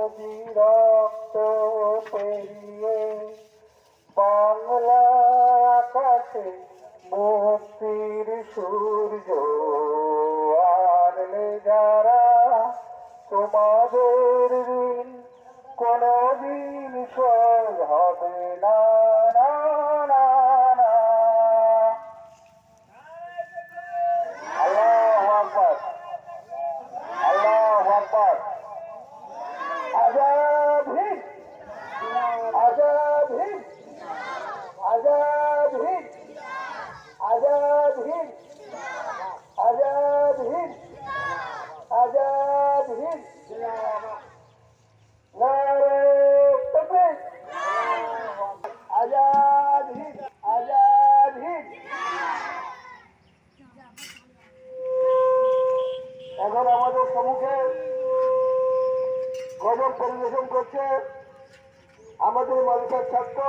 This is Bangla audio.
নদী রক্ত পেরিয়ে বাংলা আকাশে মুক্তির সূর্য আনলে যারা তোমাদের দিন কোনদিন সহ্য হবে না, না, না, না। আল্লাহু আকবার, আল্লাহু আকবার। আজাদ হিন্দ, আজাদ হিন্দ, আজাদ হিন্দ, আজাদ হিন্দ, আজাদ হিন্দ, আজাদ হিন্দ। নারে তাকবীর, আজাদ হিন্দ, আজাদ হিন্দ। এখন আমাদের সম্মুখে গজল পরিবেশন করছে আমাদের মাদ্রাসার ছাত্র